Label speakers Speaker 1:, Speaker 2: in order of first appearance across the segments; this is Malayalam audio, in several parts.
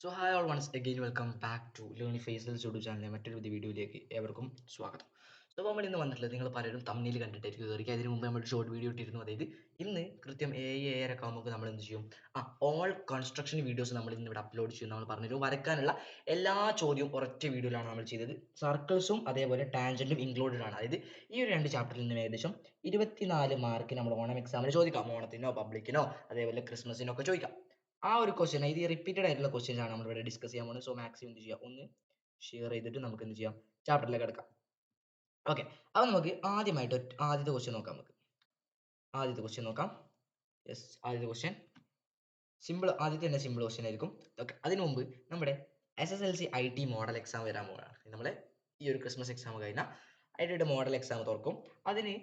Speaker 1: So hi all once again welcome back to learny Faisal's YouTube ചാനലിലെ മറ്റൊരു പുതിയ വീഡിയോയിലേക്ക് ഏവർക്കും സ്വാഗതം. സോ നമ്മൾ ഇന്ന് വന്നിട്ടുള്ളത് നിങ്ങൾ പലരും തമ്മിൽ കണ്ടിട്ടായിരിക്കും കയറി അതിന് മുമ്പ് നമ്മൾ ഷോർട്ട് വീഡിയോ ഇട്ടിരുന്നു. അതായത് ഇന്ന് കൃത്യം 7:00 ആകുമ്പോൾ നമ്മൾ എന്ത് ചെയ്യും, ഓൾ കൺസ്ട്രക്ഷൻ വീഡിയോസ് നമ്മൾ ഇന്ന് ഇവിടെ അപ്ലോഡ് ചെയ്യും. നമ്മൾ പറഞ്ഞൊരു വരയ്ക്കാനുള്ള എല്ലാ ചോദ്യവും ഒരൊറ്റ വീഡിയോയിലാണ് നമ്മൾ ചെയ്തത്. സർക്കിൾസും അതേപോലെ ടാൻജന്റും ഇൻക്ലൂഡഡ് ആണ്. അതായത് ഈ ഒരു രണ്ട് ചാപ്റ്ററിൽ നിന്ന് ഏകദേശം 24 മാർക്ക് നമ്മൾ ഓണം എക്സാമിന് ചോദിക്കാം. ഓണത്തിനോ പബ്ലിക്കിനോ അതേപോലെ ക്രിസ്മസിനോ ഒക്കെ ചോദിക്കാം. ആ ഒരു ക്വസ്റ്റ്യൻ, ഇത് റിപ്പീറ്റഡ് ആയിട്ടുള്ള ക്വസ്റ്റ്യൻസ് ആണ് നമ്മൾ ഇവിടെ ഡിസ്കസ് ചെയ്യാൻ പോകുന്നത്. സോ മാക്സിമം എന്ത് ചെയ്യാം, ഒന്ന് ഷെയർ ചെയ്തിട്ട് നമുക്ക് എന്ത് ചെയ്യാം, ചാപ്റ്ററിലേക്ക് കിടക്കാം. ഓക്കെ, അപ്പോൾ നമുക്ക് ആദ്യമായിട്ട് ആദ്യത്തെ ക്വസ്റ്റ്യൻ നോക്കാം. യെസ്, ആദ്യത്തെ ക്വസ്റ്റ്യൻ സിമ്പിൾ, ആദ്യത്തെ തന്നെ സിമ്പിൾ ക്വസ്റ്റ്യൻ ആയിരിക്കും. ഓക്കെ, അതിനു മുമ്പ് നമ്മുടെ SSLC IT മോഡൽ എക്സാം വരാൻ പോവുകയാണ്. നമ്മളെ ഈ ഒരു ക്രിസ്മസ് എക്സാം കഴിഞ്ഞാൽ IT മോഡൽ എക്സാം തുറക്കും. അതിന്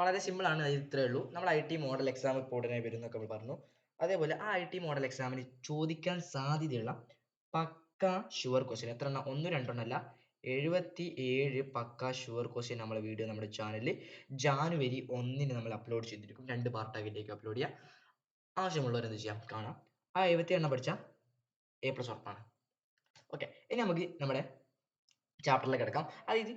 Speaker 1: വളരെ സിമ്പിൾ ആണ്, അത് ഇത്രയേ ഉള്ളൂ. നമ്മൾ IT മോഡൽ എക്സാം ഇപ്പോൾ ഉടനെ വരും എന്നൊക്കെ നമ്മൾ പറഞ്ഞു. അതേപോലെ ആ IT മോഡൽ എക്സാമിന് ചോദിക്കാൻ സാധ്യതയുള്ള പക്ക ഷുവർ ക്വസ്റ്റ്യൻ എത്ര എണ്ണം, 1 2 അല്ല, 77 പക്ക ഷുവർ ക്വസ്റ്റ്യൻ നമ്മളെ വീഡിയോ നമ്മുടെ ചാനലിൽ ജാനുവരി 1 നമ്മൾ അപ്ലോഡ് ചെയ്തിരിക്കും. 2 പാർട്ടാക്കിയിട്ടേക്ക് അപ്ലോഡ് ചെയ്യാം. ആവശ്യമുള്ളവർ എന്ത് ചെയ്യാം, കാണാം. ആ 70 എണ്ണം പഠിച്ച A+ ഉറപ്പാണ്. ഓക്കെ, ഇനി നമുക്ക് നമ്മുടെ ചാപ്റ്ററിലേക്ക് കിടക്കാം. അതായത്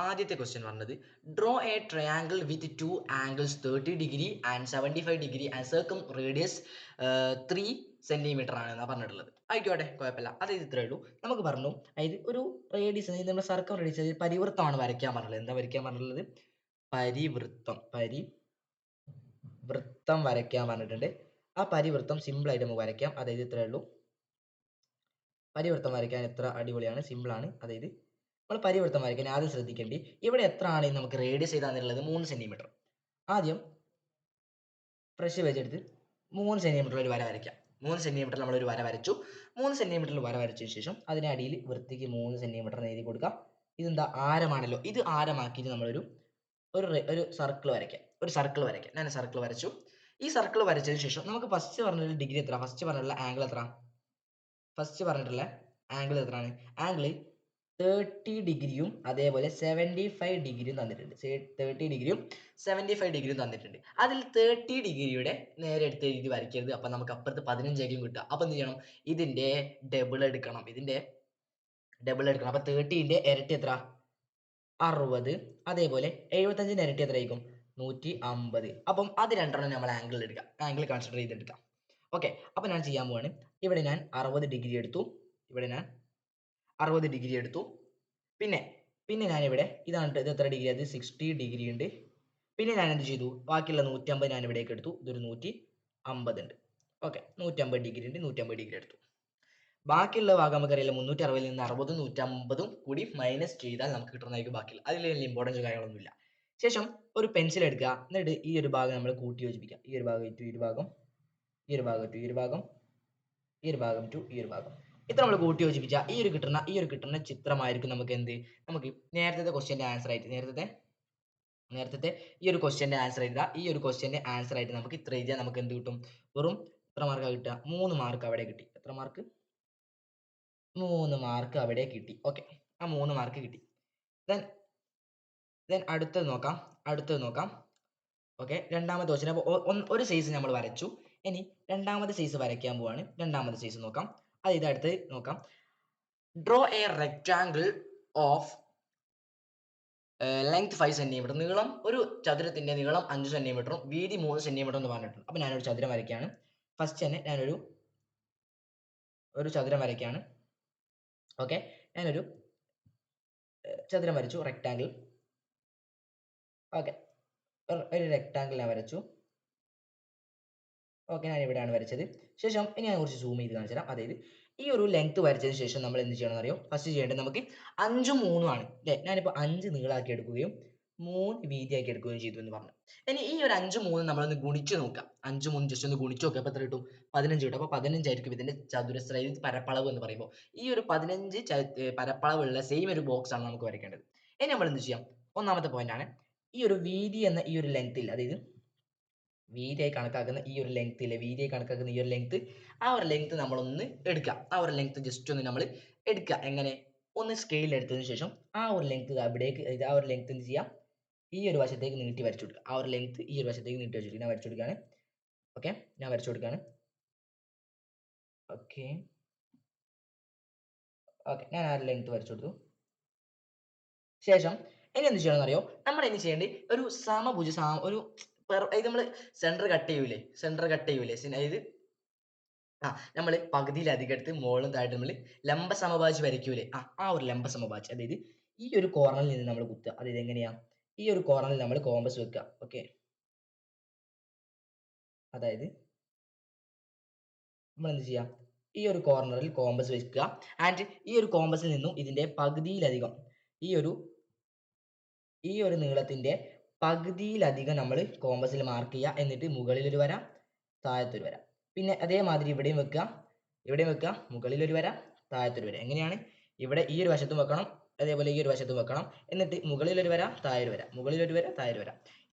Speaker 1: ആദ്യത്തെ ക്വസ്റ്റ്യൻ പറഞ്ഞത് draw a triangle with 2 angles 30 degree and 75 degree and circumradius 3 centimetre ആണ് എന്നാണ് പറഞ്ഞിട്ടുള്ളത്. ആയിക്കോട്ടെ, കുഴപ്പമില്ല. അതായത് ഇത്രയേ ഉള്ളൂ. നമുക്ക് പറഞ്ഞു അതായത് ഒരു റേഡിയസ്, നമ്മുടെ സർക്കം റേഡിയസ് പരിവൃത്തമാണ് വരയ്ക്കാൻ പറഞ്ഞിട്ടുള്ളത്. എന്താ വരയ്ക്കാൻ പറഞ്ഞിട്ടുള്ളത്? വൃത്തം വരയ്ക്കാൻ പറഞ്ഞിട്ടുണ്ട്. ആ പരിവൃത്തം സിമ്പിൾ ആയിട്ട് നമുക്ക് വരയ്ക്കാം. അതായത് ഇത്രയേ ഉള്ളൂ. പരിവൃത്തം വരയ്ക്കാൻ എത്ര അടിപൊളിയാണ്, സിമ്പിൾ ആണ്. അതായത് നമ്മൾ പരിവൃത്തം വരയ്ക്കാൻ ആദ്യം ശ്രദ്ധിക്കേണ്ടി, ഇവിടെ എത്ര ആണ് നമുക്ക് റേഡിയസ് ചെയ്താന്നുള്ളത് 3 സെന്റിമീറ്റർ. ആദ്യം ബ്രഷ് വെച്ചെടുത്ത് 3 സെന്റിമീറ്റർ ഒരു വര വരയ്ക്കാം. 3 സെന്റിമീറ്റർ നമ്മൾ ഒരു വര വരച്ചു. 3 സെന്റിമീറ്ററിൽ വര വരച്ചതിന് ശേഷം അതിന് അടിയിൽ വൃത്തിക്ക് 3 സെന്റിമീറ്റർ എഴുതി കൊടുക്കാം. ഇതെന്താ, ആരമാണല്ലോ, ഇത് ആരമാക്കിയിട്ട് നമ്മളൊരു ഒരു സർക്കിൾ വരയ്ക്കാം. ഞാൻ സർക്കിൾ വരച്ചു. ഈ സർക്കിൾ വരച്ചതിന് ശേഷം നമുക്ക് ഫസ്റ്റ് പറഞ്ഞിട്ടുള്ള ഡിഗ്രി എത്ര, ഫസ്റ്റ് പറഞ്ഞിട്ടുള്ള ആംഗിൾ എത്രയാണ്? ആംഗിൾ 30 ഡിഗ്രിയും അതേപോലെ 75 ഡിഗ്രിയും തന്നിട്ടുണ്ട്. 30 ഡിഗ്രിയും 75 ഡിഗ്രിയും തന്നിട്ടുണ്ട്. അതിൽ 30 ഡിഗ്രിയുടെ നേരെ എടുത്ത് എഴുതി വരയ്ക്കരുത്. അപ്പം നമുക്ക് അപ്പുറത്ത് 15 ആയിരിക്കും കിട്ടുക. അപ്പം എന്ത് ചെയ്യണം, ഇതിന്റെ ഡബിൾ എടുക്കണം. അപ്പം 30ന്റെ ഇരട്ടി എത്ര? 60. അതേപോലെ 75ന്റെ ഇരട്ടി എത്രയായിരിക്കും? 150. അപ്പം അത് രണ്ടെണ്ണം നമ്മൾ ആംഗിൾ എടുക്കാം, ആംഗിൾ കൺസിഡർ ചെയ്തെടുക്കാം. ഓക്കെ, അപ്പം ഞാൻ ചെയ്യാൻ പോവാണ്. ഇവിടെ ഞാൻ 60 ഡിഗ്രി എടുത്തു. പിന്നെ ഞാനിവിടെ ഇതാണ്, ഇത് എത്ര ഡിഗ്രി? അത് 60 ഡിഗ്രി ഉണ്ട്. പിന്നെ ഞാൻ എന്ത് ചെയ്തു, ബാക്കിയുള്ള 150 ഞാൻ ഇവിടേക്ക് എടുത്തു. ഇതൊരു 150 ഉണ്ട്. ഓക്കെ, 150 ഡിഗ്രി ഉണ്ട്, 150 ഡിഗ്രി എടുത്തു. ബാക്കിയുള്ള ഭാഗം നമുക്കറിയില്ല, 360 നിന്ന് 60 150 കൂടി മൈനസ് ചെയ്താൽ നമുക്ക് കിട്ടുന്നതായിരിക്കും ബാക്കിയുള്ള. അതിൽ വലിയ ഇമ്പോർട്ടൻസ് കാര്യങ്ങളൊന്നുമില്ല. ശേഷം ഒരു പെൻസിൽ എടുക്കുക, എന്നിട്ട് ഈ ഒരു ഭാഗം നമ്മൾ കൂട്ടി യോജിപ്പിക്കുക. ഈ ഒരു ഭാഗം ടു ഈ ഒരു ഭാഗം, ഈ ഒരു ഭാഗം ടു ഈ ഒരു ഭാഗം, ഈ ഒരു ഭാഗം ടു ഈ ഒരു ഭാഗം, ഇത്ര നമ്മൾ കൂട്ടി യോജിപ്പിച്ച ഈ ഒരു കിട്ടുന്ന ചിത്രമായിരിക്കും നമുക്ക് എന്ത്, നമുക്ക് നേരത്തെ ക്വസ്റ്റ്യന്റെ ആൻസർ ആയിട്ട്, നേരത്തെ ഈ ഒരു ക്വസ്റ്റ്യന്റെ ആൻസർ എഴുതുക. ഈ ഒരു ക്വസ്റ്റ്യന്റെ ആൻസർ ആയിട്ട് നമുക്ക് ഇത്ര എഴുതിയാൽ നമുക്ക് എന്ത് കിട്ടും? വെറും എത്ര മാർക്കാണ് കിട്ടുക? 3 മാർക്ക് അവിടെ കിട്ടി. എത്ര മാർക്ക്? 3 മാർക്ക് അവിടെ കിട്ടി. ഓക്കെ, ആ 3 മാർക്ക് കിട്ടി. ദെൻ അടുത്തത് നോക്കാം. ഓക്കെ, രണ്ടാമത്തെ ക്വസ്റ്റ്യൻ. അപ്പോൾ ഒരു സൈസ് നമ്മൾ വരച്ചു. ഇനി രണ്ടാമത്തെ സൈസ് വരയ്ക്കാൻ പോവാണ്. രണ്ടാമത്തെ സൈസ് നോക്കാം. അത് അടുത്ത് നോക്കാം. Draw A rectangle of length 5 centimetre, നീളം, ഒരു ചതുരത്തിന്റെ നീളം 5 സെന്റിമീറ്ററും വീതി 3 സെന്റിമീറ്റർ എന്ന് പറഞ്ഞിട്ടുണ്ട്. അപ്പോൾ ഞാനൊരു ചതുരം വരയ്ക്കുകയാണ്. ഫസ്റ്റ് തന്നെ ഞാനൊരു ചതുരം വരയ്ക്കുകയാണ്. ഓക്കെ, ഞാനൊരു ചതുരം വരച്ചു, റെക്ടാങ്കിൾ. ഓക്കെ, ഒരു റെക്ടാങ്കിൾ ഞാൻ വരച്ചു. ഓക്കെ, ഞാൻ ഇവിടെയാണ് വരച്ചത്. ശേഷം ഇനി ഞാൻ കുറച്ച് സൂം ചെയ്ത് കാണിച്ചു തരാം. അതായത് ഈ ഒരു ലെങ്ത് വരച്ചതിന് ശേഷം നമ്മൾ എന്ത് ചെയ്യണം എന്നറിയോ? ഫസ്റ്റ് ചെയ്യേണ്ടത് നമുക്ക് 5ഉം 3ഉം ആണ് അല്ലേ. ഞാനിപ്പോൾ 5 നീളാക്കി എടുക്കുകയും 3 വീതിയാക്കി എടുക്കുകയും ചെയ്തു എന്ന് പറഞ്ഞു. ഇനി ഈ ഒരു 5ഉം 3ഉം നമ്മളൊന്ന് ഗുണിച്ച് നോക്കാം. 5ഉം 3ഉം ജസ്റ്റ് ഒന്ന് ഗുണിച്ച് നോക്കാം. അപ്പോൾ എത്ര കിട്ടും? 15 കിട്ടും. അപ്പോൾ 15 ആയിരിക്കും ഇതിന്റെ ചതുരശ്ര പരപ്പളവ് എന്ന് പറയുമ്പോൾ. ഈ ഒരു 15 പരപ്പളവുള്ള സെയിം ഒരു ബോക്സ് ആണ് നമുക്ക് വരയ്ക്കേണ്ടത്. ഇനി നമ്മൾ എന്ത് ചെയ്യാം? ഒന്നാമത്തെ പോയിന്റ് ആണ്, ഈ ഒരു വീതി എന്ന ഈ ഒരു ലെങ്ത്തിൽ, അതായത് വീതിയായി കണക്കാക്കുന്ന ഈ ഒരു ലെങ്ത്, ആ ഒരു ലെങ്ത് നമ്മളൊന്ന് എടുക്കുക. ആ ഒരു ലെങ്ത് ജസ്റ്റ് ഒന്ന് നമ്മൾ എടുക്കുക. എങ്ങനെ? ഒന്ന് സ്കെയിൽ എടുത്തതിന് ശേഷം ആ ഒരു ലെങ്ത് അവിടേക്ക്, ആ ഒരു ലെങ്ത് എന്ത് ചെയ്യാം, ഈ ഒരു വശത്തേക്ക് നീട്ടി വരച്ചു കൊടുക്കുക. ആ ഒരു ലെങ്ത് ഈ ഒരു വശത്തേക്ക് നീട്ടി വെച്ചിട്ട് ഞാൻ വരച്ചു കൊടുക്കുകയാണ്. ഓക്കെ, ഞാൻ വരച്ചു കൊടുക്കുകയാണ്. ഓക്കെ ഓക്കെ, ഞാൻ ആ ലെങ്ത് വരച്ചു കൊടുത്തു. ശേഷം ഇനി എന്ത് ചെയ്യണമെന്ന് അറിയോ? നമ്മൾ ഇനി ചെയ്യേണ്ടത് ഒരു സമഭുജ ഒരു ഇത് നമ്മൾ സെന്റർ കട്ട് ചെയ്യൂലേ അതായത് നമ്മൾ പകുതിയിലധികം എടുത്ത് മുകളിലും താഴെ നമ്മൾ ലംബ സമഭാജി വരയ്ക്കൂലേ, ആ ഒരു ലംബ സമഭാജി, അതായത് ഈ ഒരു കോർണറിൽ നിന്ന് നമ്മൾ കുത്തുക. അതായത് എങ്ങനെയാ? ഈ ഒരു കോർണറിൽ നമ്മൾ കോമ്പസ് വെക്കുക. ഓക്കെ, അതായത് നമ്മൾ എന്ത് ചെയ്യാം? ഈ ഒരു കോർണറിൽ കോമ്പസ് വെക്കുക. ആൻഡ് ഈ ഒരു കോമ്പസിൽ നിന്നും ഇതിന്റെ പകുതിയിലധികം ഈ ഒരു നീളത്തിന്റെ പകുതിയിലധികം നമ്മൾ കോമ്പസിൽ മാർക്ക് ചെയ്യുക. എന്നിട്ട് മുകളിൽ ഒരു വര, താഴത്തൊരു വര. പിന്നെ അതേമാതിരി ഇവിടെയും വെക്കുക, മുകളിൽ ഒരു വര, താഴത്തൊരു വര. എങ്ങനെയാണ്? ഇവിടെ ഈ ഒരു വശത്തും വെക്കണം, അതേപോലെ ഈ ഒരു വശത്തും വെക്കണം. എന്നിട്ട് മുകളിൽ ഒരു വര, താഴെ ഒരു വര, മുകളിൽ ഒരു വര, താഴെ ഒരു വര.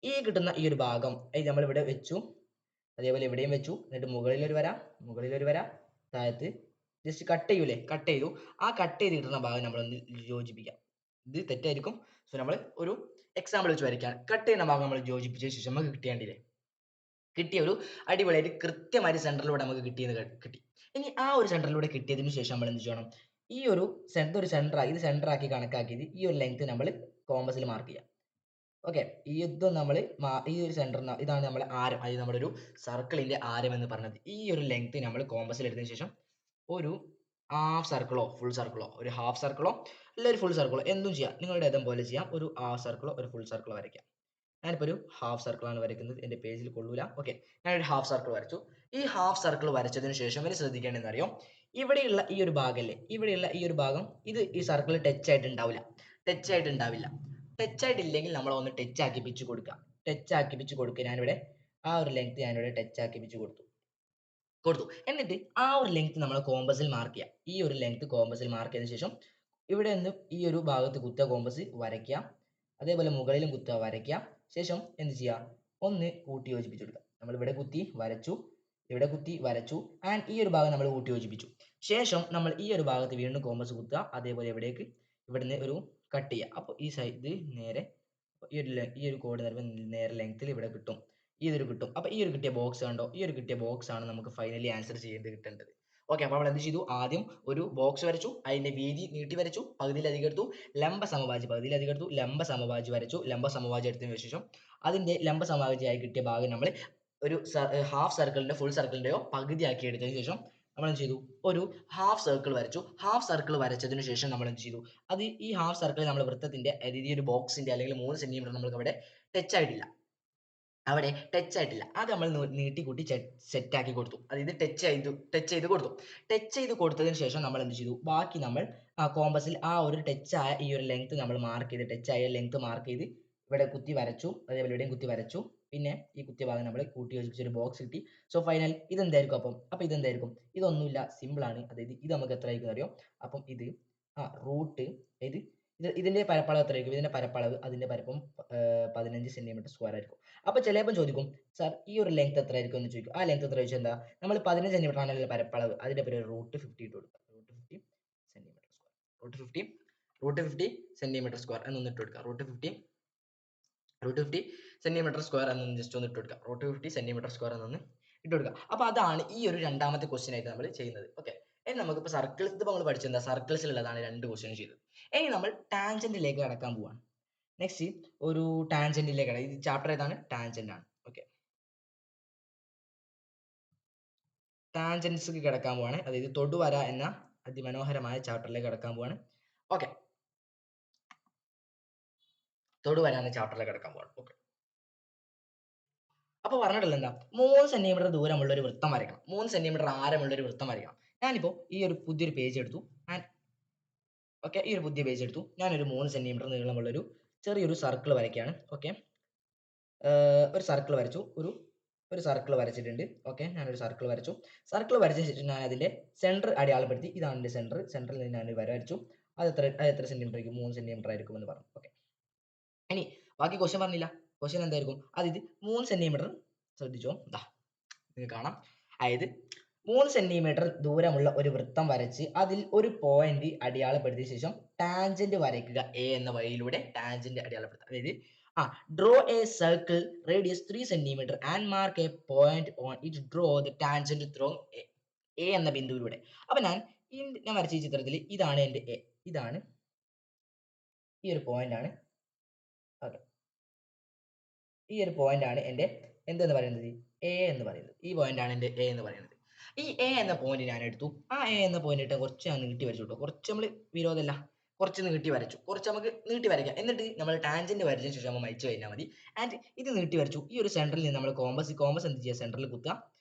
Speaker 1: ഈ കിട്ടുന്ന ഈ ഒരു ഭാഗം നമ്മൾ ഇവിടെ വെച്ചു, അതേപോലെ ഇവിടെയും വെച്ചു. എന്നിട്ട് മുകളിൽ ഒരു വര, മുകളിൽ ഒരു വര, താഴത്ത് ജസ്റ്റ് കട്ട് ചെയ്യൂലേ, കട്ട് ചെയ്തു. ആ കട്ട് ചെയ്ത് കിട്ടുന്ന ഭാഗം നമ്മളൊന്ന് യോജിപ്പിക്കാം. ഇത് തെറ്റായിരിക്കും. സോ നമ്മൾ ഒരു എക്സാമ്പിൾ വെച്ച് വരയ്ക്കാം. കട്ട് ചെയ്യുന്ന ഭാഗം നമ്മൾ യോജിപ്പിച്ച ശേഷം നമുക്ക് കിട്ടിയ ഒരു അടിപൊളിയായിട്ട് കൃത്യമായിട്ട് സെന്ററിലൂടെ നമുക്ക് കിട്ടി. ഇനി ആ ഒരു സെന്ററിലൂടെ കിട്ടിയതിന് ശേഷം നമ്മൾ എന്ത് ചെയ്യണം? ഈ ഒരു ഇത് സെന്റർ ആക്കി കണക്കാക്കിയത് ഈ ഒരു ലെങ്ത് നമ്മൾ കോമ്പസിൽ മാർക്ക് ചെയ്യാം. ഓക്കെ, ഈ ഒരു സെന്ററിന് ഇതാണ് നമ്മുടെ ആരം, അതായത് നമ്മുടെ ഒരു സർക്കിളിന്റെ ആരം എന്ന് പറഞ്ഞത്. ഈ ഒരു ലെങ്ത് നമ്മൾ കോമ്പസിൽ എടുത്തതിന് ശേഷം ഒരു ഹാഫ് സർക്കിളോ ഫുൾ സർക്കിളോ, ഒരു ഹാഫ് സർക്കിളോ അല്ല ഒരു ഫുൾ സർക്കിളോ എന്തും ചെയ്യാം, നിങ്ങളുടെ ഇതം പോലെ ചെയ്യാം. ഒരു ഹാഫ് സർക്കിളോ ഒരു ഫുൾ സർക്കിളോ വരയ്ക്കാം. ഞാനിപ്പോൾ ഒരു ഹാഫ് സർക്കിൾ ആണ് വരയ്ക്കുന്നത്, എൻ്റെ പേജിൽ കൊള്ളൂല. ഓക്കെ, ഞാനൊരു ഹാഫ് സർക്കിൾ വരച്ചു. ഈ ഹാഫ് സർക്കിൾ വരച്ചതിന് ശേഷം ഇനി ശ്രദ്ധിക്കേണ്ടതെന്ന് അറിയോ? ഇവിടെയുള്ള ഈ ഒരു ഭാഗമല്ലേ, ഇവിടെയുള്ള ഈ ഒരു ഭാഗം ഇത് ഈ സർക്കിൾ ടച്ച് ആയിട്ടുണ്ടാവില്ല. ടച്ച് ആയിട്ടില്ലെങ്കിൽ നമ്മൾ ഒന്ന് ടച്ച് ആക്കിപ്പിച്ച് കൊടുക്കുക. ഞാനിവിടെ ആ ഒരു ലെങ്ത് ഞാനിവിടെ ടച്ച് ആക്കിപ്പിച്ച് കൊടുത്തു. എന്നിട്ട് ആ ഒരു ലെങ്ത് നമ്മൾ കോമ്പസിൽ മാർക്ക് ചെയ്യാം. ഈ ഒരു ലെങ്ത് കോമ്പസിൽ മാർക്ക് ചെയ്തതിനു ശേഷം ഇവിടെ നിന്ന് ഈ ഒരു ഭാഗത്ത് കുത്തുക, കോമ്പസ് വരയ്ക്കുക. അതേപോലെ മുകളിലും കുത്തുക, വരയ്ക്കുക. ശേഷം എന്ത് ചെയ്യുക? ഒന്ന് കൂട്ടി യോജിപ്പിച്ച് കൊടുക്കുക. നമ്മൾ ഇവിടെ കുത്തി വരച്ചു, ഇവിടെ കുത്തി വരച്ചു, ആൻഡ് ഈ ഒരു ഭാഗം നമ്മൾ കൂട്ടി യോജിപ്പിച്ചു. ശേഷം നമ്മൾ ഈ ഒരു ഭാഗത്ത് വീണ്ടും കോമ്പസ് കുത്തുക, അതേപോലെ ഇവിടുന്ന് ഒരു കട്ട് ചെയ്യുക. അപ്പോൾ ഈ സൈഡ് നേരെ ഈ ഒരു കോഡ് നേരെ ലെങ്ത്തിൽ ഇവിടെ കിട്ടും. അപ്പോൾ ഈ ഒരു കിട്ടിയ ബോക്സ് കണ്ടോ? ഈ ഒരു കിട്ടിയ ബോക്സ് ആണ് നമുക്ക് ഫൈനലി ആൻസർ കിട്ടേണ്ടത്. ഓക്കെ, അപ്പോൾ നമ്മൾ എന്ത് ചെയ്തു? ആദ്യം ഒരു ബോക്സ് വരച്ചു, അതിന്റെ വീതി നീട്ടി വരച്ചു, പകുതിയിലധികം എടുത്തു, ലംബ സമവാജി വരച്ചു. ലംബ സമവാജി എടുത്തതിന് ശേഷം അതിന്റെ ലംബ സമവാജിയായി കിട്ടിയ ഭാഗം നമ്മൾ ഒരു ഹാഫ് സർക്കിളിന്റെ ഫുൾ സർക്കിളിന്റെയോ പകുതിയാക്കി എടുത്തതിന് ശേഷം നമ്മൾ എന്ത് ചെയ്തു? ഒരു ഹാഫ് സർക്കിൾ വരച്ചു. ഹാഫ് സർക്കിൾ വരച്ചതിന് ശേഷം നമ്മൾ എന്ത് ചെയ്തു? ഈ ഹാഫ് സർക്കിൾ നമ്മൾ വൃത്തത്തിന്റെ, അതായത് ഈ ഒരു ബോക്സിന്റെ അല്ലെങ്കിൽ 3 സെന്റിമീറ്റർ നമുക്ക് അവിടെ ടച്ച് ആയിട്ടില്ല. അത് നമ്മൾ നീട്ടിക്കൂട്ടി സെറ്റ് ആക്കി കൊടുത്തു. അതായത് ടച്ച് ചെയ്ത് കൊടുത്തതിന് ശേഷം നമ്മൾ എന്ത് ചെയ്തു? ബാക്കി നമ്മൾ കോമ്പസിൽ ആ ഒരു ടച്ച് ആയ ഈ ഒരു ലെങ്ത് നമ്മൾ മാർക്ക് ചെയ്ത് ഇവിടെ കുത്തി വരച്ചു, അതേപോലെ ഇവിടെയും കുത്തി വരച്ചു. പിന്നെ ഈ കുത്തിയ ഭാഗം നമ്മൾ കൂട്ടി യോജിപ്പിച്ച ഒരു ബോക്സ് കിട്ടി. സോ ഫൈനൽ ഇതെന്തായിരിക്കും? അപ്പോൾ ഇതെന്തായിരിക്കും? ഇതൊന്നുമില്ല, സിമ്പിൾ ആണ്. അതായത് ഇത് നമുക്ക് എത്ര ആയിരിക്കും അറിയോ? അപ്പം ഇത് റൂട്ട് ഇതിന്റെ പരപ്പളവ് എത്രയായിരിക്കും? ഇതിന്റെ പരപ്പളവ്, അതിന്റെ പരപ്പം 15 സെന്റിമീറ്റർ സ്ക്വയർ ആയിരിക്കും. അപ്പൊ ചിലപ്പോൾ ചോദിക്കും, സാർ ഈ ഒരു ലെങ്ത് എത്ര ആയിരിക്കും എന്ന് ചോദിക്കും. ആ ലെങ്ത് എത്ര ചോദിച്ചാൽ എന്താ? നമ്മൾ 15 സെന്റിമീറ്റർ ആണല്ലോ പരപ്പളവ്, അതിന്റെ പേര് √50 ഇട്ട് കൊടുക്കുക. √50 സെന്റിമീറ്റർ സ്ക്വയർ എന്നൊന്ന് ഇട്ട് കൊടുക്കുക. √50 സെന്റിമീറ്റർ സ്ക്വയർ എന്നൊന്ന് ജസ്റ്റ് ഒന്ന് ഇട്ട് കൊടുക്കുക. √50 സെന്റിമീറ്റർ സ്ക്വയർ എന്നൊന്ന് ഇട്ട് കൊടുക്കുക. അപ്പൊ അതാണ് ഈ ഒരു രണ്ടാമത്തെ ക്വസ്റ്റ്യൻ ആയിട്ട് നമ്മൾ ചെയ്യുന്നത്. ഓക്കെ, ഇനി നമുക്കിപ്പോൾ സർക്കിൾസ്, ഇത് നമ്മൾ പഠിച്ചെന്താ? സർക്കിൾസിലുള്ളതാണ് 2 ക്വസ്റ്റ്യൻ ചെയ്തത്. ഇനി നമ്മൾ ടാൻജന്റിലേക്ക് കടക്കാൻ പോവാണ്. നെക്സ്റ്റ് ഒരു ടാൻജന്റിലേക്കാണ്. ഇത് ചാപ്റ്റർ ഏതാണ്? ടാൻജന്റ് ആണ്. ഓക്കെ, ടാൻജന്റ്സ് കിടക്കാൻ പോവാണ്. അതായത് തൊടുവര എന്ന അതിമനോഹരമായ ചാപ്റ്ററിലേക്ക് കടക്കാൻ പോവാണ്. ഓക്കെ, തൊടുവര എന്ന ചാപ്റ്ററിലേക്ക് കടക്കാൻ പോവാണ്. ഓക്കെ, അപ്പൊ പറഞ്ഞിട്ടില്ല എന്താ? 3 സെന്റിമീറ്റർ ദൂരമുള്ള ഒരു വൃത്തം വരയ്ക്കണം, 3 സെന്റിമീറ്റർ ആരമുള്ള ഒരു വൃത്തം വരയ്ക്കണം. ഞാനിപ്പോ ഈ ഒരു പുതിയൊരു പേജ് എടുത്തു. ഞാനൊരു 3 സെന്റിമീറ്റർ നീളമുള്ള ഒരു ചെറിയൊരു സർക്കിൾ വരയ്ക്കുകയാണ്. ഓക്കെ, ഒരു സർക്കിൾ വരച്ചു. ഒരു സർക്കിൾ വരച്ചിട്ടുണ്ട്. ഓക്കെ, ഞാനൊരു സർക്കിൾ വരച്ചു. സർക്കിൾ വരച്ച ശേഷം ഞാൻ അതിന്റെ സെന്റർ അടയാളപ്പെടുത്തി. ഇതാണ് എന്റെ സെന്ററിൽ നിന്ന് ഞാൻ വര വരച്ചു. അത് എത്ര സെന്റിമീറ്റർ ആയിരിക്കും? 3 സെന്റിമീറ്റർ ആയിരിക്കും എന്ന് പറഞ്ഞു. ഓക്കെ, ഇനി ബാക്കി ക്വസ്റ്റ്യൻ പറഞ്ഞില്ല. ക്വസ്റ്റ്യൻ എന്തായിരിക്കും? ഇത് 3 സെന്റിമീറ്റർ, ശ്രദ്ധിച്ചോ, നിങ്ങൾക്ക് കാണാം. അതായത് 3 സെന്റിമീറ്റർ ദൂരമുള്ള ഒരു വൃത്തം വരച്ച് അതിൽ ഒരു പോയിന്റ് അടയാളപ്പെടുത്തിയ ശേഷം ടാൻജന്റ് വരയ്ക്കുക. എ എന്ന വഴിയിലൂടെ ടാൻജന്റ് അടയാളപ്പെടുത്തുക. അതായത് draw a circle radius 3 centimeter and mark a point on it. Draw the tangent through A എന്ന ബിന്ദുവിലൂടെ. അപ്പൊ ഞാൻ വരച്ച ഈ ചിത്രത്തിൽ ഇതാണ് എൻ്റെ എ, ഇതാണ് ഈ ഒരു പോയിന്റ് ആണ്. ഓക്കെ, ഈ ഒരു പോയിന്റ് ആണ് എൻ്റെ എന്തെന്ന് പറയുന്നത്, എ എന്ന് പറയുന്നത്. ഈ പോയിന്റ് ആണ് എൻ്റെ എ എന്ന് പറയുന്നത്. ഈ എ എന്ന പോയിന്റ് ഞാൻ എടുത്തു. ആ എ എന്ന പോയിന്റ് ഇട്ട് കുറച്ച് ഞാൻ നീട്ടി വരച്ചു കേട്ടോ. കുറച്ച് നമ്മൾ വിരോധമല്ല, കുറച്ച് നീട്ടി വരച്ചു. കുറച്ച് നമുക്ക് നീട്ടി വരയ്ക്കാം. എന്നിട്ട് നമ്മൾ ടാൻജന്റ് വരച്ചതിന് ശേഷം നമ്മൾ മരിച്ചു കഴിഞ്ഞാൽ മതി. ആൻഡ് ഇത് നീട്ടി വരച്ചു. ഈ ഒരു സെൻറ്ററിൽ നിന്ന് നമ്മൾ കോമ്പസ് എന്ത് ചെയ്യുക, സെൻറ്ററിൽ കുത്തുക.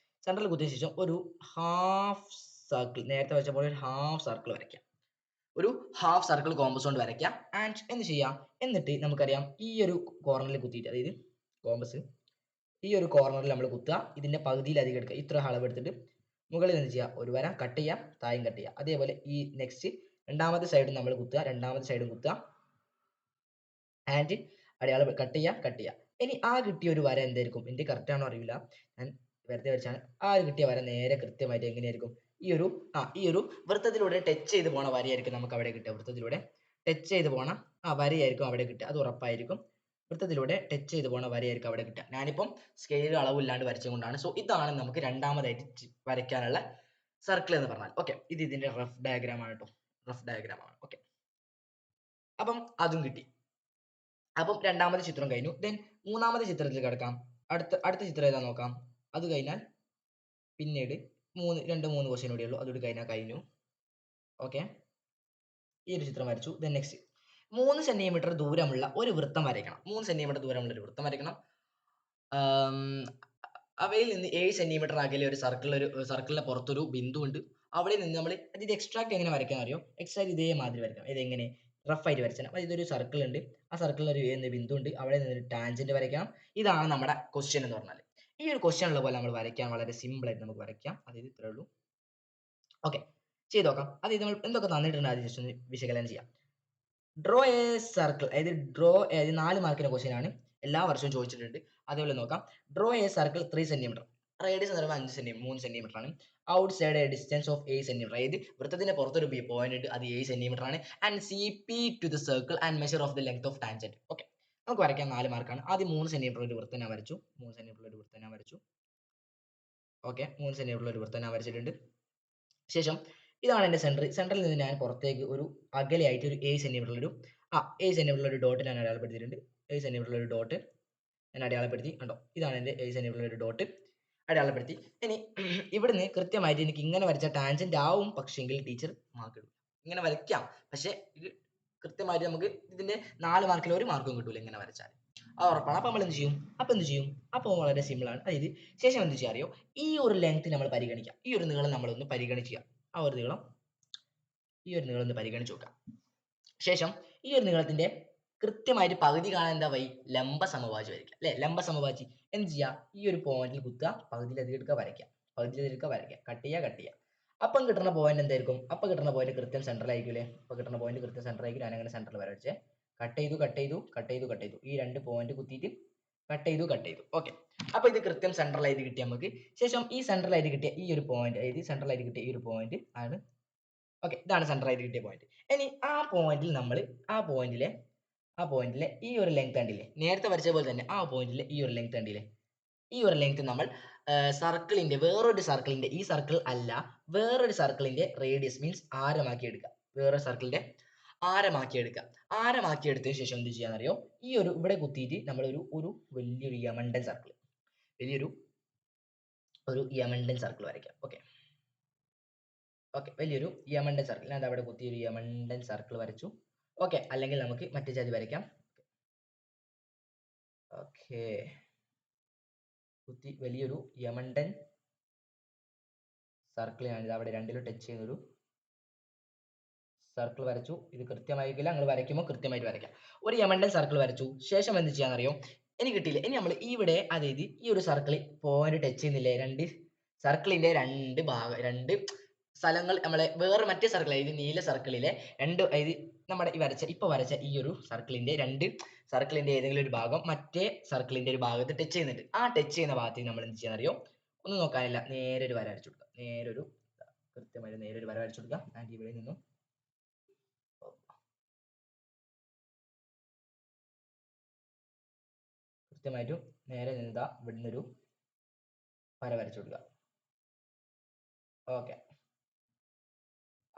Speaker 1: സെൻറ്ററിൽ കുത്തിയ ശേഷം ഒരു ഹാഫ് സർക്കിൾ, നേരത്തെ വരച്ച പോലെ ഒരു ഹാഫ് സർക്കിൾ വരയ്ക്കാം. ഒരു ഹാഫ് സർക്കിൾ കോമ്പസ് കൊണ്ട് വരയ്ക്കാം. ആൻഡ് എന്ത് ചെയ്യാം, എന്നിട്ട് നമുക്കറിയാം ഈ ഒരു കോർണറിൽ കുത്തിയിട്ട്, അതായത് കോമ്പസ് ഈ ഒരു കോർണറിൽ നമ്മൾ കുത്തുക. ഇതിന്റെ പകുതിയിൽ അധികം എടുക്കുക. ഇത്ര അളവ് എടുത്തിട്ട് മുകളിൽ എന്ത് ചെയ്യുക, ഒരു വര കട്ട് ചെയ്യുക, താഴെയും കട്ട് ചെയ്യുക. അതേപോലെ ഈ നെക്സ്റ്റ് രണ്ടാമത്തെ സൈഡും നമ്മൾ കുത്തുക, രണ്ടാമത്തെ സൈഡും കുത്തുക. ആൻഡ് അടയാളം കട്ട് ചെയ്യുക. ഇനി ആ കിട്ടിയ ഒരു വര എന്തായിരിക്കും, എൻ്റെ കറക്റ്റ് ആണോ അറിയില്ല, ഞാൻ വെറുതെ വരച്ചാണ്. ആ ഒരു കിട്ടിയ വര നേരെ കൃത്യമായിട്ട് എങ്ങനെയായിരിക്കും, ഈ ഒരു വൃത്തത്തിലൂടെ ടച്ച് ചെയ്ത് പോണ വരയായിരിക്കും നമുക്ക് അവിടെ കിട്ടുക. വൃത്തത്തിലൂടെ ടച്ച് ചെയ്ത് പോണ വരയായിരിക്കും അവിടെ കിട്ടുക, അത് ഉറപ്പായിരിക്കും. വൃത്തത്തിലൂടെ ടച്ച് ചെയ്ത് പോണ വരയായിരിക്കും അവിടെ കിട്ടുക. ഞാനിപ്പം സ്കെയിൽ അളവില്ലാണ്ട് വരച്ചുകൊണ്ടാണ്. സോ ഇതാണ് നമുക്ക് രണ്ടാമതായിട്ട് വരയ്ക്കാനുള്ള സർക്കിൾ എന്ന് പറഞ്ഞാൽ. ഓക്കെ, ഇത് ഇതിന്റെ റഫ് ഡയഗ്രാം ആണ് കേട്ടോ, റഫ് ഡയഗ്രാം ആണ്. ഓക്കെ, അപ്പം അതും കിട്ടി. അപ്പം രണ്ടാമത്തെ ചിത്രം കഴിഞ്ഞു. ദെൻ മൂന്നാമത്തെ ചിത്രത്തിൽ കിടക്കാം. അടുത്ത ചിത്രം ഏതാ നോക്കാം. അത് കഴിഞ്ഞാൽ പിന്നീട് രണ്ട് മൂന്ന് ക്വസ്റ്റ്യൻ കൂടിയേ ഉള്ളൂ, അതുകൂടി കഴിഞ്ഞാൽ കഴിഞ്ഞു. ഓക്കെ, ഈ ഒരു ചിത്രം വരച്ചു. ദെൻ നെക്സ്റ്റ് 3 സെന്റിമീറ്റർ ദൂരമുള്ള ഒരു വൃത്തം വരയ്ക്കണം. 3 സെന്റിമീറ്റർ ദൂരമുള്ള ഒരു വൃത്തം വരയ്ക്കണം. അവയിൽ നിന്ന് 7 സെന്റിമീറ്റർ അകലെ ഒരു സർക്കിളിന്റെ പുറത്തൊരു ബിന്ദു ഉണ്ട്. അവിടെ നിന്ന് നമ്മൾ ഇത് എക്സ്ട്രാക്ട് എങ്ങനെ വരയ്ക്കാൻ അറിയോ, എക്സ്ട്രാക്ട് ഇതേമാതിരി വരയ്ക്കാം. ഇതെങ്ങനെ റഫ് ആയിട്ട് വരച്ചാൽ, അപ്പോൾ ഇതൊരു സർക്കിൾ ഉണ്ട്, ആ സർക്കിളിൽ ഒരു ബിന്ദു ഉണ്ട്, അവിടെ നിന്ന് ടാൻജന്റ് വരയ്ക്കാം. ഇതാണ് നമ്മുടെ ക്വസ്റ്റ്യൻ എന്ന് പറഞ്ഞാൽ. ഈ ഒരു ക്വസ്റ്റ്യൻ ഉള്ള പോലെ നമ്മൾ വരയ്ക്കാൻ വളരെ സിമ്പിൾ ആയിട്ട് നമുക്ക് വരയ്ക്കാം. അതായത് ഇത്രേ ഉള്ളൂ. ഓക്കെ, ചെയ്ത് നോക്കാം. അത് നമ്മൾ എന്തൊക്കെ തന്നിട്ടുണ്ട് അത് ജസ്റ്റ് ഒന്ന് വിശകലനം ചെയ്യാം. ഡ്രോ എ സർക്കിൾ, അതായത് 4 മാർക്കിന്റെ ക്വസ്റ്റ്യൻ ആണ്, എല്ലാ വർഷവും ചോദിച്ചിട്ടുണ്ട്. അതേപോലെ നോക്കാം. Draw a circle 3 centimetre, radius എന്ന് പറയുമ്പോൾ 5 സെന്റിമീറ്റർ 3 സെന്റിമീറ്റർ ആണ്. Outside a distance of 8 centimetre, അതായത് വൃത്തത്തിന്റെ പുറത്തൊരു പോയിന്റ് ഉണ്ട്, അത് 7 സെന്റിമീറ്റർ ആണ്. And C P to the circle and measure of the length of tangent. Okay, നമുക്ക് വരയ്ക്കാം. 4 മാർക്കാണ്. ആദ്യം 3 സെന്റിമീറ്റർ ഒരു വൃത്തം ഞാൻ വരച്ചു. 3 സെന്റിമീറ്റർ ഒരു വൃത്തം ഞാൻ വരച്ചു. ഓക്കെ, 3 സെന്റിമീറ്റർ ഒരു വൃത്തം ഞാൻ വരച്ചിട്ടുണ്ട്. ശേഷം ഇതാണ് എൻ്റെ സെൻറ്ററിൽ നിന്ന് ഞാൻ പുറത്തേക്ക് ഒരു അകലെയായിട്ട് ഒരു 7 സെന്റിമീറ്റർ ഒരു 7 സെന്റിമീറ്റർ ഒരു ഡോട്ട് ഞാൻ അടയാളപ്പെടുത്തിയിട്ടുണ്ട്. 7 സെന്റിമീറ്റർ ഒരു ഡോട്ട് ഞാൻ അടയാളപ്പെടുത്തി. കണ്ടോ, ഇതാണ് എൻ്റെ 7 സെന്റിമീറ്റർ ഒരു ഡോട്ട് അടയാളപ്പെടുത്തി. ഇനി ഇവിടുന്ന് കൃത്യമായിട്ട് എനിക്ക് ഇങ്ങനെ വരച്ച ടാൻജന്റ് ആവും, പക്ഷെങ്കിൽ ടീച്ചർ മാർക്ക് ഇടും. ഇങ്ങനെ വരയ്ക്കാം, പക്ഷെ ഇത് കൃത്യമായിട്ട് നമുക്ക് ഇതിന്റെ 4 മാർക്കിൽ 1 മാർക്കും കിട്ടൂല ഇങ്ങനെ വരച്ചാൽ, അത് ഉറപ്പാണ്. അപ്പൊ നമ്മൾ എന്ത് ചെയ്യും, അപ്പോൾ വളരെ സിമ്പിൾ ആണ്. അതായത് ശേഷം എന്ത് ചെയ്യാൻ അറിയോ, ഈ ഒരു ലെങ്ത് നമ്മൾ പരിഗണിക്കാം. ഈ ഒരു നീളം നമ്മളൊന്ന് പരിഗണിക്കുക. ഈ ഒരു നീളം ഒന്ന് പരിഗണിച്ച് നോക്കാം. ശേഷം ഈ ഒരു നീളത്തിന്റെ കൃത്യമായിട്ട് പകുതി കാണാൻ എന്താ വഴി, ലംബ സമവാചി വരയ്ക്കുക അല്ലെ. ലംബ സമവാചി എന്ത് ചെയ്യുക, ഈ ഒരു പോയിന്റിൽ കുത്തുക, പകുതിയിലധികം എടുക്കുക, വരയ്ക്കുക, കട്ട് ചെയ്യുക. അപ്പം കിട്ടുന്ന പോയിന്റ് എന്തായിരിക്കും, അപ്പം കിട്ടുന്ന പോയിന്റ് കൃത്യം സെന്റർ ആയിരിക്കും അല്ലേ. അപ്പം കിട്ടുന്ന പോയിന്റ് കൃത്യം സെന്റർ ആയിരിക്കും. ഞാൻ അങ്ങനെ സെന്ററിൽ വരച്ചേ, കട്ട് ചെയ്തു. ഈ 2 പോയിന്റ് കുത്തിയിട്ട് കട്ട് ചെയ്തു. ഓക്കെ, അപ്പൊ ഇത് കൃത്യം സെൻട്രലായിട്ട് കിട്ടിയ നമുക്ക്. ശേഷം ഈ സെൻട്രലായിട്ട് കിട്ടിയ ഈ ഒരു പോയിന്റ്, അതായത് സെൻട്രലായിട്ട് കിട്ടിയ ഈ ഒരു പോയിന്റ് ആണ്. ഓക്കെ, ഇതാണ് സെൻട്രലായിട്ട് കിട്ടിയ പോയിന്റ്. ഇനി ആ പോയിന്റിലെ ഈ ഒരു ലെങ്ത് കണ്ടില്ലേ, നേരത്തെ വരച്ച പോലെ തന്നെ ആ പോയിന്റിലെ ഈ ഒരു ലെങ്ത് കണ്ടില്ലേ, ഈ ഒരു ലെങ്ത് നമ്മൾ സർക്കിളിന്റെ വേറൊരു സർക്കിളിന്റെ, ഈ സർക്കിൾ അല്ല വേറൊരു സർക്കിളിന്റെ റേഡിയസ് മീൻസ് ആരമാക്കി എടുക്കുക. വേറൊരു സർക്കിളിന്റെ ആരമാക്കി എടുത്തതിന് ശേഷം എന്ത് ചെയ്യാന്നറിയോ, ഈ ഒരു ഇവിടെ കുത്തിയിട്ട് നമ്മൾ ഒരു വലിയൊരു യമണ്ടൻ സർക്കിൾ, യമണ്ടൻ സർക്കിൾ വരയ്ക്കാം. ഓക്കെ, വലിയൊരു യമണ്ടൻ സർക്കിൾ, ഞാൻ അവിടെ കുത്തി ഒരു യമണ്ടൻ സർക്കിൾ വരച്ചു. ഓക്കെ, അല്ലെങ്കിൽ നമുക്ക് മറ്റേ ജാതി വരയ്ക്കാം. ഓക്കെ, കുത്തി വലിയൊരു യമണ്ടൻ സർക്കിൾ ഞാനിത് അവിടെ രണ്ടിലും ടച്ച് ചെയ്യുന്നൊരു സർക്കിൾ വരച്ചു. ഇത് കൃത്യമായിരിക്കില്ല, നിങ്ങൾ വരയ്ക്കുമ്പോൾ കൃത്യമായിട്ട് വരയ്ക്കാം. ഒരു യമണ്ടൻ സർക്കിൾ വരച്ചു. ശേഷം എന്ത് ചെയ്യാന്നറിയോ, ഇനി കിട്ടിയില്ല. ഇനി നമ്മൾ ഇവിടെ, അതായത് ഈ ഒരു സർക്കിളിൽ പോയിന്റ് ടച്ച് ചെയ്യുന്നില്ലേ, രണ്ട് സർക്കിളിന്റെ രണ്ട് സ്ഥലങ്ങൾ നമ്മളെ വേറെ മറ്റേ സർക്കിൾ, അതായത് നീല സർക്കിളിലെ അതായത് നമ്മുടെ ഇപ്പൊ വരച്ച ഈ ഒരു സർക്കിളിന്റെ ഏതെങ്കിലും ഒരു ഭാഗം മറ്റേ സർക്കിളിന്റെ ഒരു ഭാഗത്ത് ടച്ച് ചെയ്യുന്നുണ്ട്. ആ ടച്ച് ചെയ്യുന്ന ഭാഗത്തേക്ക് നമ്മൾ എന്ത് ചെയ്യാന്നറിയോ, ഒന്നും നോക്കാനില്ല, നേരെ ഒരു വര വരച്ചു കൊടുക്കുക. കൃത്യമായിട്ട് നേരെ ഒരു വര വരച്ചു കൊടുക്കുക. ആൻഡ് ഇവിടെ നിന്നും കൃത്യമായിട്ടും നേരെ നിന്നതാ ഇവിടുന്ന് ഒരു വര വരച്ചു കൊടുക്കുക. ഓക്കെ,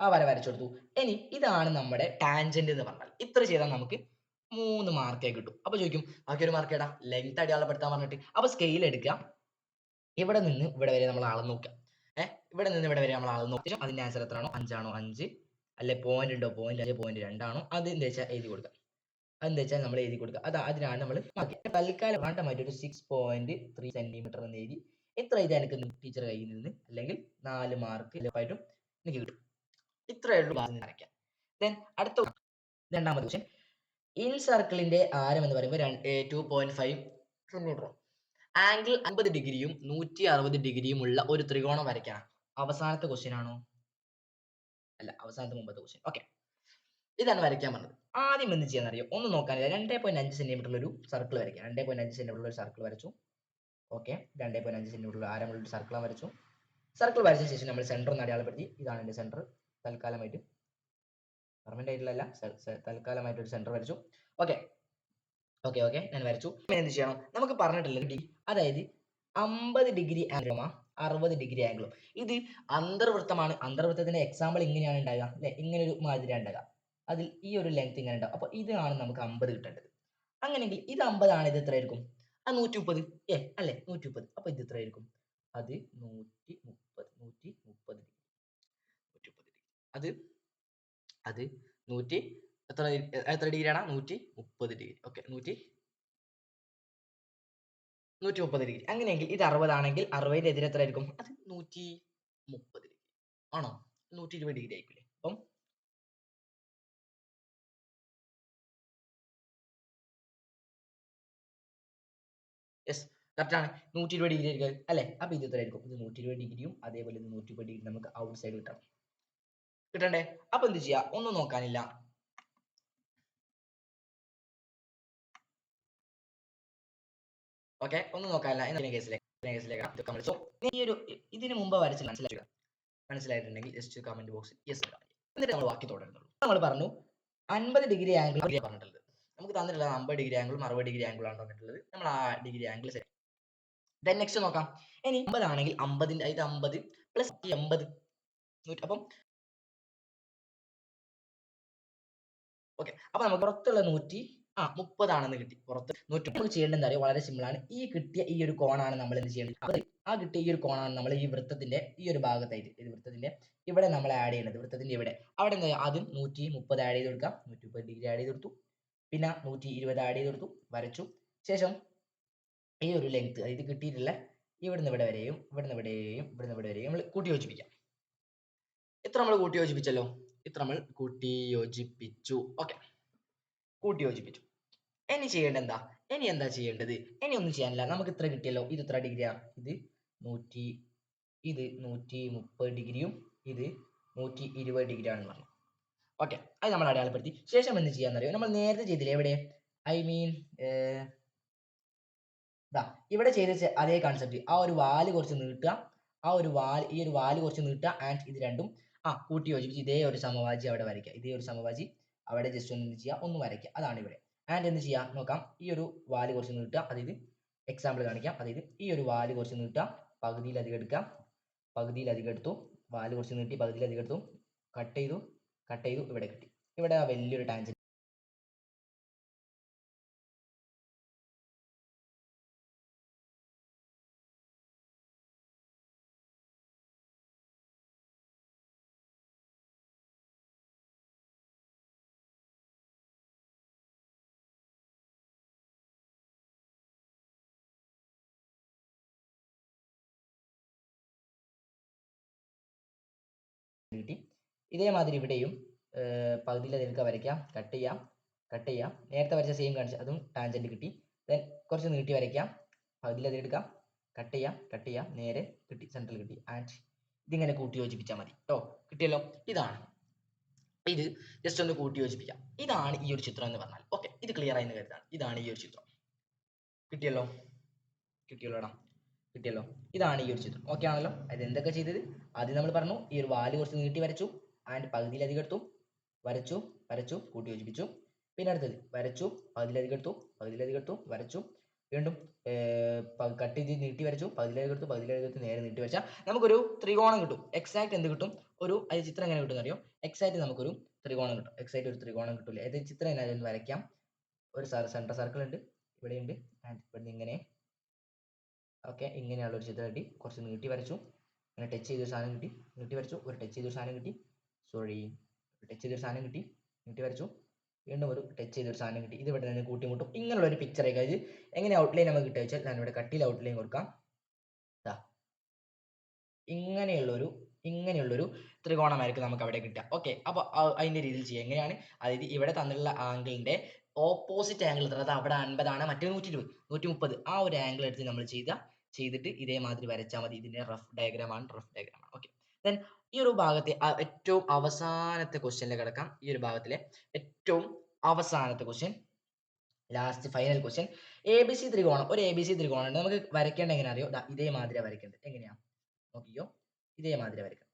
Speaker 1: ആ വര വരച്ചു കൊടുത്തു. ഇനി ഇതാണ് നമ്മുടെ ടാൻജന്റ് എന്ന് പറഞ്ഞാൽ. ഇത്ര ചെയ്താൽ നമുക്ക് 3 മാർക്കേ കിട്ടും. അപ്പൊ ചോദിക്കും ബാക്കി ഒരു മാർക്ക് ഏടാ? ലെങ്ത് അടയാളപ്പെടുത്താൻ പറഞ്ഞിട്ട്. അപ്പൊ സ്കെയിൽ എടുക്കുക. ഇവിടെ നിന്ന് ഇവിടെ വരെ നമ്മൾ അളന്ന് നോക്കുക. ഇവിടെ നിന്ന് ഇവിടെ വരെ നമ്മൾ അളന്ന് നോക്കുക. അതിന്റെ ആൻസർ എത്രയാണോ 5 ആണോ 5, അല്ലെ പോയിന്റ് ഉണ്ടോ 0.5 0.2 ആണോ അത് എന്താ വെച്ചാൽ എഴുതി കൊടുക്കുക. അതെന്താ വെച്ചാൽ നമ്മൾ എഴുതി കൊടുക്കുക. അതിനാണ് നമ്മൾ തൽക്കാലം റാണ്ടമായിട്ട് ഒരു 6.3 സെന്റിമീറ്റർ എന്ന് എഴുതി. ഇത്ര എഴുതി എനിക്ക് ടീച്ചർ കയ്യിൽ നിന്ന് അല്ലെങ്കിൽ 4 മാർക്ക് ഉറപ്പായിട്ടും എനിക്ക് കിട്ടും. ഇത്രയേ ഉള്ളൂ വരയ്ക്കാൻ. ദെൻ അടുത്ത രണ്ടാമത്തെ ക്വസ്റ്റ്യൻ, ഇൻ സർക്കിളിന്റെ ആരം എന്ന് പറയുമ്പോൾ 2.5 സെന്റിമീറ്റർ, ആംഗിൾ 50 ഡിഗ്രിയും 160 ഡിഗ്രിയും ഉള്ള ഒരു ത്രികോണം വരയ്ക്കണം. അവസാനത്തെ ക്വസ്റ്റ്യൻ ആണോ? അല്ല, അവസാനത്തെ മുമ്പത്തെ ക്വസ്റ്റ്യൻ. ഓക്കെ, ഇതാണ് വരയ്ക്കാൻ പറഞ്ഞത്. ആദ്യം എന്ത് ചെയ്യാൻ അറിയോ? ഒന്ന് നോക്കാനില്ല. 2.5 സെന്റിമീറ്റർ ഒരു സർക്കിൾ വരയ്ക്കാം. 2.5 സെന്റിമീറ്റർ ഒരു സർക്കിൾ വരച്ചു. ഓക്കെ, 2.5 സെന്റിമീറ്റർ ആരമുള്ള ഒരു സർക്കിൾ വരച്ചു. സർക്കിൾ വരച്ച ശേഷം നമ്മൾ സെന്റർ ഒന്ന് അടയാളപ്പെടുത്തി. ഇതാണ് എന്റെ സെന്റർ. തൽക്കാലമായിട്ട് പെർമനന്റ് ആയിട്ടുള്ള തൽക്കാലമായിട്ട് ഒരു സെന്റർ വരച്ചു. ഓക്കെ ഓക്കെ ഓക്കെ ഞാൻ വരച്ചു. എന്ത് ചെയ്യണം? നമുക്ക് പറഞ്ഞിട്ടുള്ളത് ഡിഗ്രി, അതായത് 50 ഡിഗ്രി ആംഗിളും 60 ഡിഗ്രി ആംഗിളും. ഇത് അന്തർവൃത്തമാണ്. അന്തർവൃത്തത്തിന്റെ എക്സാമ്പിൾ ഇങ്ങനെയാണ് ഉണ്ടാകുക, അല്ലെ? ഇങ്ങനെ ഒരു മാതിരിയാണ് ഉണ്ടാകുക. അതിൽ ഈ ഒരു ലെങ്ത് ഇങ്ങനെ ഉണ്ടാവും. അപ്പൊ ഇതാണ് നമുക്ക് 50 കിട്ടേണ്ടത്. അങ്ങനെയെങ്കിൽ ഇത് 50 ആണ്. ഇത് എത്ര ആയിരിക്കും? 130, അല്ലെ? 130. അപ്പൊ ഇത് എത്ര ആയിരിക്കും? അത് 130 ഡിഗ്രി. അത് 100 എത്ര ഡിഗ്രിയാണ്? 130 ഡിഗ്രി. Okay, 130 degree. അങ്ങനെയെങ്കിൽ ഇത് 60 ആണെങ്കിൽ 60ന്റെ എതിരെ എത്ര ആയിരിക്കും? അത് 130 ഡിഗ്രി ആണോ? 120 ഡിഗ്രി ആയിരിക്കില്ലേ? അപ്പം യെസ്, കറക്റ്റ് ആണ്. 120 ഡിഗ്രി ആയിരിക്കും, അല്ലെ? അപ്പൊ ഇത് എത്ര ആയിരിക്കും? ഇത് 120 ഡിഗ്രിയും അതേപോലെ 130 ഡിഗ്രി നമുക്ക് ഔട്ട് സൈഡ് കിട്ടണ്ടേ? അപ്പൊ എന്ത് ചെയ്യാ? ഒന്നും നോക്കാനില്ല. ഓക്കെ, ഒന്നും നോക്കാനില്ല. കേസിലേക്ക് സോ ഈ ഒരു ഇതിന് മുമ്പ് വരച്ച് മനസ്സിലായിട്ടുണ്ടെങ്കിൽ ജസ്റ്റ് കമന്റ് ബോക്സിൽ യെസ്. എന്നിട്ട് നമ്മൾ ബാക്കി തുടരുന്നുള്ളൂ. നമ്മൾ പറഞ്ഞു 50 ഡിഗ്രി ആംഗിൾ പറഞ്ഞിട്ടുള്ളത്. നമുക്ക് തന്നിട്ടുള്ളത് 50 ഡിഗ്രി ആംഗിളും 60 ഡിഗ്രി ആംഗിളും ആണ് തന്നിട്ടുള്ളത്. നമ്മൾ ആ degree angle set. Then next നോക്കാം. ഇനി 50 ആണെങ്കിൽ 50ന്റെ ഇത് 50 പ്ലസ് 80, അപ്പം ഓക്കെ. അപ്പൊ നമുക്ക് പുറത്തുള്ള 130 ആണെന്ന് കിട്ടി. പുറത്ത് 100. നമുക്ക് ചെയ്യേണ്ടത് എന്താ അറിയോ? വളരെ സിമ്പിൾ ആണ്. ഈ കിട്ടിയ ഈ ഒരു കോണാണ് നമ്മൾ എന്ത് ചെയ്യേണ്ടത്? ആ കിട്ടിയ ഈ ഒരു കോണാണ് നമ്മൾ ഈ വൃത്തത്തിന്റെ ഈ ഒരു ഭാഗത്തായിട്ട്, ഈ വൃത്തത്തിന്റെ ഇവിടെ നമ്മൾ ആഡ് ചെയ്യുന്നത്. വൃത്തത്തിന്റെ ഇവിടെ അവിടെ എന്താ? ആദ്യം 130 ആഡ് ചെയ്ത് കൊടുക്കാം. 130 ഡിഗ്രി ആഡ് ചെയ്ത് കൊടുത്തു. പിന്നെ 120 ആഡ് ചെയ്ത് കൊടുത്തു, വരച്ചു. ശേഷം ഈ ഒരു ലെങ്ത്, ഇത് കിട്ടിയിട്ടുള്ള ഇവിടുന്ന് ഇവിടെ വരെയും ഇവിടുന്ന് ഇവിടെയും ഇവിടുന്ന് ഇവിടെ വരെയും നമ്മൾ കൂട്ടി യോജിപ്പിക്കാം. ഇത്ര നമ്മൾ കൂട്ടി യോജിപ്പിച്ചല്ലോ. ഇത്ര നമ്മൾ കൂട്ടി യോജിപ്പിച്ചു. ഓക്കെ, കൂട്ടി യോജിപ്പിച്ചു. ഇനി ചെയ്യേണ്ടത് എന്താ? ഇനി എന്താ ചെയ്യേണ്ടത്? ഇനി ഒന്നും ചെയ്യാനില്ല. നമുക്ക് ഇത്ര കിട്ടിയല്ലോ. ഇത് എത്ര ഡിഗ്രിയാ? ഇത് 130 ഡിഗ്രിയും ഇത് 120 ഡിഗ്രി ആണെന്ന് പറഞ്ഞു. ഓക്കെ, അത് നമ്മൾ അടയാളപ്പെടുത്തി. ശേഷം എന്ത് ചെയ്യാന്നറിയോ? നമ്മൾ നേരത്തെ ചെയ്തില്ലേ? എവിടെ? ഐ മീൻ ഇവിടെ ചെയ്ത അതേ കൺസെപ്റ്റ്. ആ ഒരു വാല് കുറച്ച് നീട്ടുക, ഈ ഒരു വാല് കുറച്ച് നീട്ടുക, ആൻഡ് ഇത് രണ്ടും കൂട്ടി യോജിപ്പിച്ച് ഇതേ ഒരു സമവാചി അവിടെ വരയ്ക്കുക. ഇതേ ഒരു സമവാചി അവിടെ ജസ്റ്റ് ഒന്ന് എന്ത് ചെയ്യുക? ഒന്ന് വരയ്ക്കുക. അതാണ് ഇവിടെ. ആൻഡ് എന്ത് ചെയ്യുക നോക്കാം. ഈ ഒരു വാല് കുറച്ച് നീട്ടുക, അതായത് എക്സാമ്പിൾ കാണിക്കാം. അതായത് ഈ ഒരു വാല് കുറച്ച് നീട്ടുക, പകുതിയിലധികം എടുക്കുക, പകുതിയിലധികം എടുത്തു, വാല് കുറച്ച് നീട്ടി പകുതിയിലധികം എടുത്തു, കട്ട് ചെയ്തു, ഇവിടെ കിട്ടി. ഇവിടെ വലിയൊരു ടാൻജന്റ് കിട്ടി. ഇതേമാതിരി ഇവിടെയും പകുതിയിലധികം വരയ്ക്കാം, കട്ട് ചെയ്യാം. നേരത്തെ വരച്ച സെയിം കാണിച്ചു, അതും ടാൻജന്റ് കിട്ടി. ദെൻ കുറച്ച് നീട്ടി വരയ്ക്കാം, പകുതിയിലധികം എടുക്കാം, കട്ട് ചെയ്യാം, നേരെ കിട്ടി, സെൻട്രൽ കിട്ടി. ആൻഡ് ഇതിങ്ങനെ കൂട്ടി യോജിപ്പിച്ചാൽ മതി കേട്ടോ. കിട്ടിയല്ലോ. ഇതാണ് ഇത്. ജസ്റ്റ് ഒന്ന് കൂട്ടി യോജിപ്പിക്കാം. ഇതാണ് ഈ ഒരു ചിത്രം എന്ന് പറഞ്ഞാൽ. ഓക്കെ, ഇത് ക്ലിയർ ആയി എന്ന് കരുതാണ്. ഇതാണ് ഈ ഒരു ചിത്രം. കിട്ടിയല്ലോ. ഇതാണ് ഈ ഒരു ചിത്രം. ഓക്കെ ആണല്ലോ. അത് എന്തൊക്കെ ചെയ്തത്? ആദ്യം നമ്മൾ പറഞ്ഞു ഈ ഒരു വാല് കുറച്ച് നീട്ടി വരച്ചു, ആൻഡ് പകുതിയിലധികം എടുത്തു, വരച്ചു, കൂട്ടി യോജിപ്പിച്ചു. പിന്നെ അടുത്തത് വരച്ചു, പകുതിയിലധികം എടുത്തു, വരച്ചു. വീണ്ടും കട്ട് ചെയ്ത് നീട്ടി വരച്ചു, പകുതിയിലേക്ക് എടുത്തു, പകുതിയിലേക്ക് എടുത്ത് നേരെ നീട്ടി വരച്ചാൽ നമുക്കൊരു ത്രികോണം കിട്ടും. എക്സാക്ട് എന്ത് കിട്ടും? ഒരു അതിൽ ചിത്രം എങ്ങനെ കിട്ടും അറിയോ? എക്സാക്ട് നമുക്കൊരു ത്രികോണം കിട്ടും. എക്സാക്ട് ഒരു ത്രികോണം കിട്ടില്ല. ഏത് ചിത്രം എങ്ങനെ വരയ്ക്കാം? ഒരു സെൻറ്റർ സർക്കിൾ ഉണ്ട്, ഇവിടെയുണ്ട്, ആൻഡ് ഇവിടുന്ന് ഇങ്ങനെ ഓക്കെ ഇങ്ങനെയുള്ള ഒരു ചിത്രം കിട്ടി. കുറച്ച് നീട്ടി വരച്ചു, അങ്ങനെ ടച്ച് ചെയ്തൊരു സാധനം കിട്ടി, നീട്ടി വരച്ചു, ഒരു ടച്ച് ചെയ്തൊരു സാധനം കിട്ടി, സോറി ടച്ച് ചെയ്തൊരു സാധനം കിട്ടി, നീട്ടി വരച്ചു, വീണ്ടും ഒരു ടച്ച് ചെയ്തൊരു സാധനം കിട്ടി. ഇത് ഇവിടെ നിന്ന് കൂട്ടിമുട്ടും. ഇങ്ങനെയുള്ള ഒരു പിക്ചർ ആയി കഴിഞ്ഞ് എങ്ങനെ ഔട്ട്ലൈൻ നമുക്ക് കിട്ടുക വെച്ചാൽ ഞാൻ ഇവിടെ കട്ടിയിൽ ഔട്ട്ലൈൻ കൊടുക്കാം. ഇങ്ങനെയുള്ളൊരു ത്രികോണമായിരിക്കും നമുക്ക് അവിടെ കിട്ടുക. ഓക്കെ, അപ്പോൾ അതിൻ്റെ രീതിയിൽ ചെയ്യുക എങ്ങനെയാണ്? അതായത് ഇവിടെ തന്നിട്ടുള്ള ആംഗിളിന്റെ ഓപ്പോസിറ്റ് ആംഗിൾ എത്ര? അവിടെ 50 ആണ്, മറ്റേ 120 130. ആ ഒരു ആംഗിൾ എടുത്ത് നമ്മൾ ചെയ്തിട്ട് ഇതേമാതിരി വരച്ചാൽ മതി. ഇതിന്റെ റഫ് ഡയഗ്രാം ആണ്. ഓക്കെ, ദെൻ ഈ ഒരു ഭാഗത്തെ ഏറ്റവും അവസാനത്തെ ക്വസ്റ്റ്യനിലേക്ക് കിടക്കാം. ഈ ഒരു ഭാഗത്തിലെ ഏറ്റവും അവസാനത്തെ question, last final question. A B C ത്രികോണം, ഒരു എ ബി സി ത്രികോണം ഉണ്ട്. നമുക്ക് വരയ്ക്കേണ്ട എങ്ങനെ അറിയോ? ഇതേമാതിരി വരയ്ക്കേണ്ടത്. എങ്ങനെയാ നോക്കിയോ? ഇതേമാതിരി വരയ്ക്കാം.